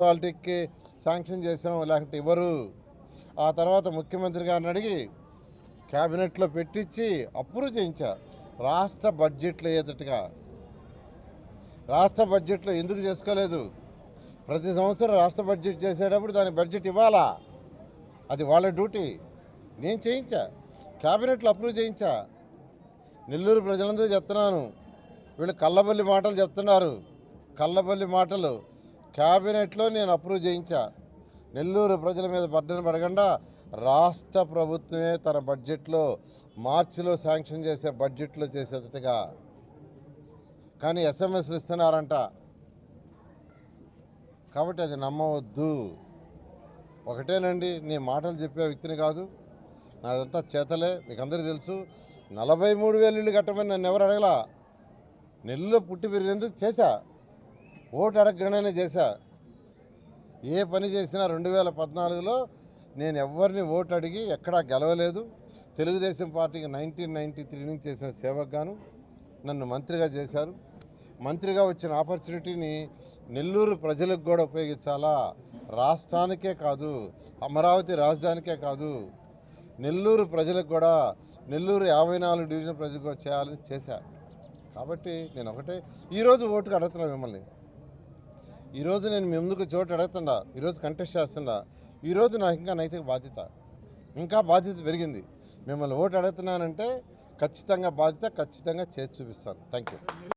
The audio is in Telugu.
మున్సిపాలిటీకి శాంక్షన్ చేసాం, లేకపోతే ఇవ్వరు. ఆ తర్వాత ముఖ్యమంత్రి గారిని అడిగి క్యాబినెట్లో పెట్టించి అప్రూవ్ చేయించా. రాష్ట్ర బడ్జెట్లో అయ్యేటట్టుగా. రాష్ట్ర బడ్జెట్లో ఎందుకు చేసుకోలేదు? ప్రతి సంవత్సరం రాష్ట్ర బడ్జెట్ చేసేటప్పుడు దాని బడ్జెట్ ఇవ్వాలా, అది వాళ్ళ డ్యూటీ. నేను చేయించా, క్యాబినెట్లో అప్రూవ్ చేయించా. నెల్లూరు ప్రజలందరూ చెప్తున్నాను, వీళ్ళు కల్లబల్లి మాటలు చెప్తున్నారు. కల్లబల్లి మాటలు క్యాబినెట్లో నేను అప్రూవ్ చేయించా. నెల్లూరు ప్రజల మీద బర్డెన్ పడకుండా రాష్ట్ర ప్రభుత్వమే తన బడ్జెట్లో మార్చిలో శాంక్షన్ చేసే బడ్జెట్లో చేసేటట్టుగా. కానీ ఎస్ఎంఎస్లు ఇస్తున్నారంట, కాబట్టి అది నమ్మవద్దు. ఒకటేనండి, నీ మాటలు చెప్పే వ్యక్తిని కాదు, నాదంతా చేతలే. మీకు అందరికీ తెలుసు. 43,000 ఇళ్ళు కట్టమని నన్ను ఎవరు అడగలా. నెల్లూరులో పుట్టి పెరిగినందుకు చేశా, ఓటు అడగగానే చేశా. ఏ పని చేసినా 2014లో నేను ఎవరిని ఓటు అడిగి ఎక్కడా గెలవలేదు. తెలుగుదేశం పార్టీకి 1993 నుంచి చేసిన సేవకు గాను నన్ను మంత్రిగా చేశారు. మంత్రిగా వచ్చిన ఆపర్చునిటీని నెల్లూరు ప్రజలకు కూడా ఉపయోగించాలా, రాష్ట్రానికే కాదు, అమరావతి రాజధానికే కాదు, నెల్లూరు ప్రజలకు కూడా, నెల్లూరు 54 డివిజన్ ప్రజలకు చేయాలని చేశా. కాబట్టి నేను ఒకటే ఈరోజు ఓటుకు అడుగుతున్నా మిమ్మల్ని. ఈరోజు నేను మీ ముందుకు చోటు అడుగుతున్నా, ఈరోజు కంటెస్ట్ చేస్తున్నా. ఈరోజు నాకు ఇంకా నైతిక బాధ్యత, ఇంకా బాధ్యత పెరిగింది. మిమ్మల్ని ఓటు అడుగుతున్నానంటే ఖచ్చితంగా బాధ్యత, ఖచ్చితంగా చేసి చూపిస్తాను. Thank you.